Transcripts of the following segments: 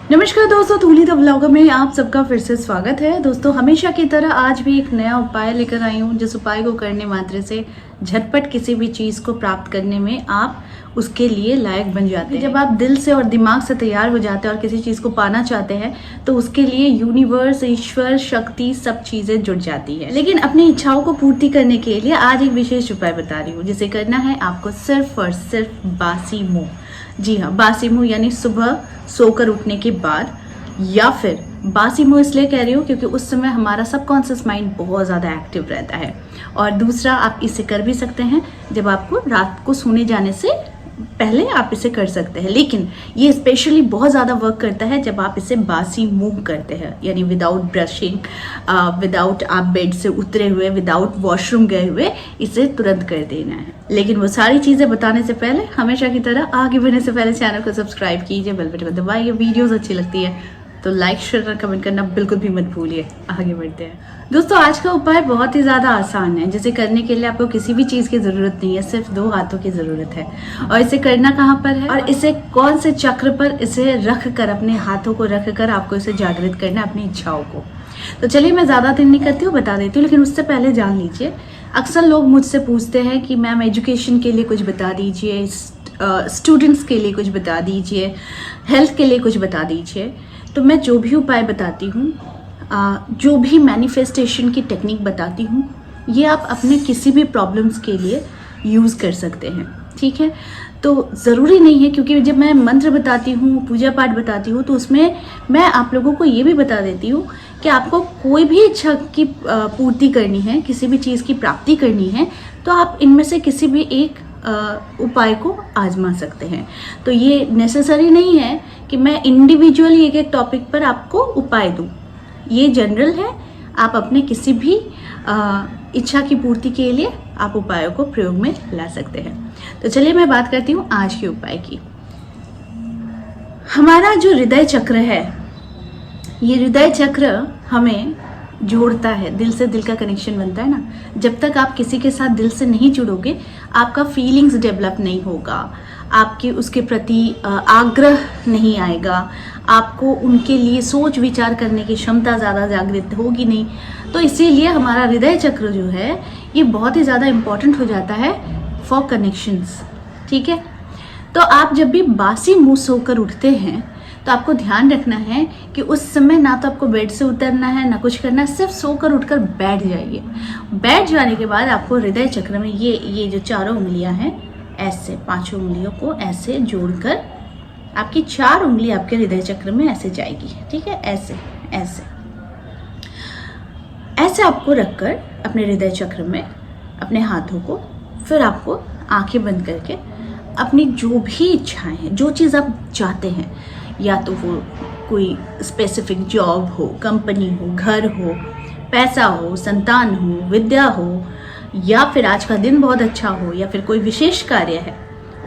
नमस्कार दोस्तों, धूली the vlogger में आप सबका फिर से स्वागत है। दोस्तों, हमेशा की तरह आज भी एक नया उपाय लेकर आई हूँ, जिस उपाय को करने मात्र से झटपट किसी भी चीज़ को प्राप्त करने में आप उसके लिए लायक बन जाते हैं। जब आप दिल से और दिमाग से तैयार हो जाते हैं और किसी चीज़ को पाना चाहते हैं तो उसके लिए यूनिवर्स, ईश्वर, शक्ति, सब चीज़ें जुड़ जाती है। लेकिन अपनी इच्छाओं को पूर्ति करने के लिए आज एक विशेष उपाय बता रही हूँ, जिसे करना है आपको सिर्फ और सिर्फ बासी मुँह। जी हाँ, बासी मुँह यानी सुबह सोकर उठने के बाद, या फिर बासी मुँह इसलिए कह रही हूँ क्योंकि उस समय हमारा सबकॉन्शियस माइंड बहुत ज़्यादा एक्टिव रहता है। और दूसरा, आप इसे कर भी सकते हैं जब आपको रात को सोने जाने से पहले आप इसे कर सकते हैं, लेकिन ये स्पेशली बहुत ज़्यादा वर्क करता है जब आप इसे बासी मुँह करते हैं, यानी विदाउट ब्रशिंग, विदाउट आप बेड से उतरे हुए, विदाउट वॉशरूम गए हुए इसे तुरंत कर देना है। लेकिन वो सारी चीज़ें बताने से पहले, हमेशा की तरह आगे बढ़ने से पहले चैनल को सब्सक्राइब कीजिए, बेल बटन को दबाइए। वीडियोज़ अच्छी लगती है तो लाइक, शेयर और कमेंट करना बिल्कुल भी मत भूलिए। आगे बढ़ते हैं दोस्तों। आज का उपाय बहुत ही ज़्यादा आसान है, जिसे करने के लिए आपको किसी भी चीज़ की ज़रूरत नहीं है, सिर्फ 2 हाथों की ज़रूरत है। और इसे करना कहाँ पर है और इसे कौन से चक्र पर इसे रख कर, अपने हाथों को रख कर आपको इसे जागृत करना है, अपनी इच्छाओं को। तो चलिए, मैं ज़्यादा देर नहीं करती हूँ, बता देती हूँ। लेकिन उससे पहले जान लीजिए, अक्सर लोग मुझसे पूछते हैं कि मैम एजुकेशन के लिए कुछ बता दीजिए, स्टूडेंट्स के लिए कुछ बता दीजिए, हेल्थ के लिए कुछ बता दीजिए। तो मैं जो भी उपाय बताती हूँ, जो भी मैनिफेस्टेशन की टेक्निक बताती हूँ, ये आप अपने किसी भी प्रॉब्लम्स के लिए यूज़ कर सकते हैं, ठीक है। तो ज़रूरी नहीं है, क्योंकि जब मैं मंत्र बताती हूँ, पूजा पाठ बताती हूँ, तो उसमें मैं आप लोगों को ये भी बता देती हूँ कि आपको कोई भी इच्छा की पूर्ति करनी है, किसी भी चीज़ की प्राप्ति करनी है, तो आप इनमें से किसी भी एक उपाय को आजमा सकते हैं। तो ये नेसेसरी नहीं है कि मैं इंडिविजुअली एक टॉपिक पर आपको उपाय दूं। ये जनरल है, आप अपने किसी भी इच्छा की पूर्ति के लिए आप उपायों को प्रयोग में ला सकते हैं। तो चलिए, मैं बात करती हूँ आज के उपाय की। हमारा जो हृदय चक्र है, ये हृदय चक्र हमें जोड़ता है, दिल से दिल का कनेक्शन बनता है ना। जब तक आप किसी के साथ दिल से नहीं जुड़ोगे, आपका फीलिंग्स डेवलप नहीं होगा, आपकी उसके प्रति आग्रह नहीं आएगा, आपको उनके लिए सोच विचार करने की क्षमता ज़्यादा जागृत होगी नहीं। तो इसीलिए हमारा हृदय चक्र जो है, ये बहुत ही ज़्यादा इम्पॉर्टेंट हो जाता है फॉर कनेक्शंस, ठीक है। तो आप जब भी बासी मुँह सोकर उठते हैं, तो आपको ध्यान रखना है कि उस समय ना तो आपको बेड से उतरना है, ना कुछ करना है, सिर्फ सोकर उठकर बैठ जाइए। बैठ जाने के बाद आपको हृदय चक्र में ये जो 4 उंगलियां हैं, ऐसे 5 उंगलियों को ऐसे जोड़कर, आपकी 4 उंगली आपके हृदय चक्र में ऐसे जाएगी, ठीक है। ऐसे ऐसे ऐसे आपको रखकर अपने हृदय चक्र में अपने हाथों को, फिर आपको आंखें बंद करके अपनी जो भी इच्छाएं हैं, जो चीज़ आप चाहते हैं, या तो वो कोई स्पेसिफिक जॉब हो, कंपनी हो, घर हो, पैसा हो, संतान हो, विद्या हो, या फिर आज का दिन बहुत अच्छा हो, या फिर कोई विशेष कार्य है,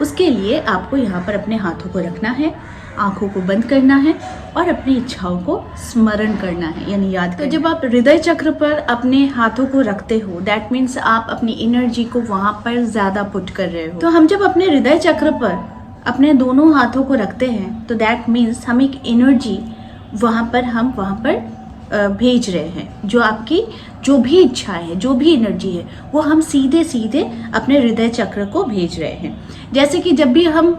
उसके लिए आपको यहाँ पर अपने हाथों को रखना है, आंखों को बंद करना है और अपनी इच्छाओं को स्मरण करना है, यानी याद करना। तो जब आप हृदय चक्र पर अपने हाथों को रखते हो, दैट मीन्स आप अपनी एनर्जी को वहाँ पर ज़्यादा पुट कर रहे हो। तो हम जब अपने हृदय चक्र पर अपने दोनों हाथों को रखते हैं, तो दैट मीन्स हम एक एनर्जी वहाँ पर भेज रहे हैं। जो आपकी जो भी इच्छाएं है, जो भी एनर्जी है, वो हम सीधे सीधे अपने हृदय चक्र को भेज रहे हैं। जैसे कि जब भी हम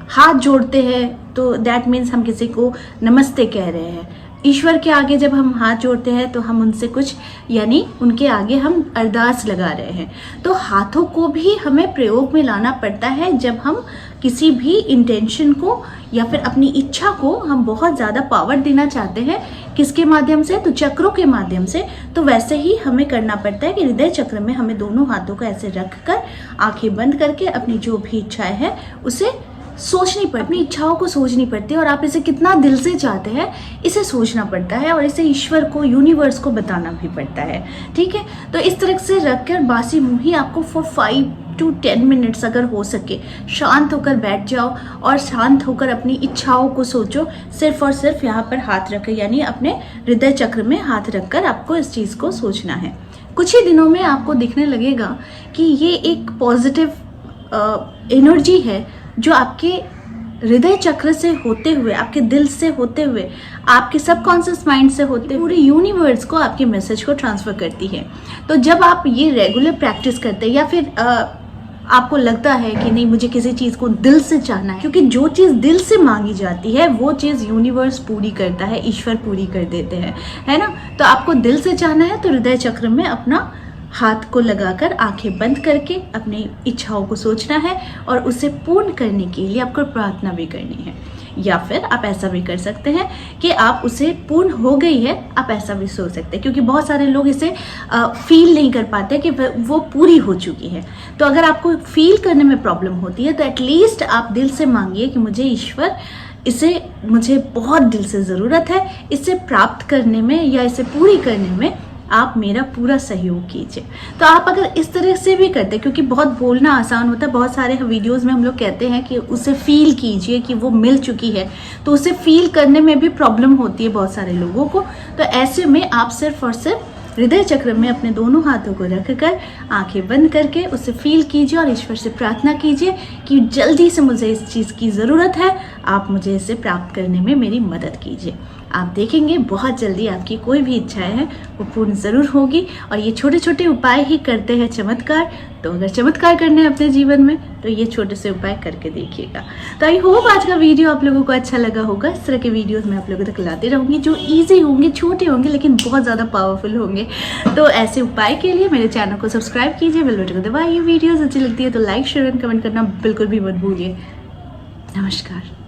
हाथ जोड़ते हैं, तो दैट मीन्स हम किसी को नमस्ते कह रहे हैं। ईश्वर के आगे जब हम हाथ जोड़ते हैं, तो हम उनसे कुछ, यानी उनके आगे हम अरदास लगा रहे हैं। तो हाथों को भी हमें प्रयोग में लाना पड़ता है जब हम किसी भी इंटेंशन को या फिर अपनी इच्छा को हम बहुत ज़्यादा पावर देना चाहते हैं। किसके माध्यम से? तो चक्रों के माध्यम से। तो वैसे ही हमें करना पड़ता है कि हृदय चक्र में हमें दोनों हाथों को ऐसे रख कर, आंखें बंद करके अपनी जो भी इच्छाएं हैं उसे सोचनी पड़ती, अपनी इच्छाओं को सोचनी पड़ती है। और आप इसे कितना दिल से चाहते हैं, इसे सोचना पड़ता है, और इसे ईश्वर को, यूनिवर्स को बताना भी पड़ता है, ठीक है। तो इस तरह से रखकर बासी मुँह ही आपको फॉर 5 to 10 मिनट्स अगर हो सके शांत होकर बैठ जाओ और शांत होकर अपनी इच्छाओं को सोचो। सिर्फ और सिर्फ यहाँ पर हाथ रख, यानी अपने हृदय चक्र में हाथ रखकर आपको इस चीज़ को सोचना है। कुछ ही दिनों में आपको दिखने लगेगा कि ये एक पॉजिटिव एनर्जी है जो आपके हृदय चक्र से होते हुए, आपके दिल से होते हुए, आपके सबकॉन्शियस माइंड से होते पूरे यूनिवर्स को आपके मैसेज को ट्रांसफर करती है। तो जब आप ये रेगुलर प्रैक्टिस करते हैं या फिर आपको लगता है कि नहीं मुझे किसी चीज़ को दिल से चाहना है, क्योंकि जो चीज़ दिल से मांगी जाती है वो चीज़ यूनिवर्स पूरी करता है, ईश्वर पूरी कर देते हैं, है ना। तो आपको दिल से चाहना है तो हृदय चक्र में अपना हाथ को लगाकर आंखें बंद करके अपनी इच्छाओं को सोचना है और उसे पूर्ण करने के लिए आपको प्रार्थना भी करनी है। या फिर आप ऐसा भी कर सकते हैं कि आप उसे पूर्ण हो गई है, आप ऐसा भी सोच सकते हैं, क्योंकि बहुत सारे लोग इसे फील नहीं कर पाते कि वो पूरी हो चुकी है। तो अगर आपको फील करने में प्रॉब्लम होती है तो एटलीस्ट आप दिल से मांगिए कि मुझे ईश्वर इसे मुझे बहुत दिल से ज़रूरत है, इसे प्राप्त करने में या इसे पूरी करने में आप मेरा पूरा सहयोग कीजिए। तो आप अगर इस तरह से भी करते हैं, क्योंकि बहुत बोलना आसान होता है, बहुत सारे वीडियोस में हम लोग कहते हैं कि उसे फील कीजिए कि वो मिल चुकी है, तो उसे फील करने में भी प्रॉब्लम होती है बहुत सारे लोगों को। तो ऐसे में आप सिर्फ और सिर्फ हृदय चक्र में अपने दोनों हाथों को रखकर आंखें बंद करके उसे फील कीजिए और ईश्वर से प्रार्थना कीजिए कि जल्दी से मुझे इस चीज़ की ज़रूरत है, आप मुझे इसे प्राप्त करने में मेरी मदद कीजिए। आप देखेंगे बहुत जल्दी आपकी कोई भी इच्छाएं हैं वो पूर्ण ज़रूर होगी। और ये छोटे छोटे उपाय ही करते हैं चमत्कार। तो अगर चमत्कार करने हैं अपने जीवन में तो ये छोटे से उपाय करके देखिएगा। तो आई होप आज का वीडियो आप लोगों को अच्छा लगा होगा। इस तरह के वीडियोस मैं आप लोगों तक लाती रहूँगी जो ईजी होंगे, छोटे होंगे लेकिन बहुत ज़्यादा पावरफुल होंगे। तो ऐसे उपाय के लिए मेरे चैनल को सब्सक्राइब कीजिए, बेल बटन को दबाइए। वीडियोज़ अच्छी लगती है तो लाइक शेयर एंड कमेंट करना बिल्कुल भी मत भूलिए। नमस्कार।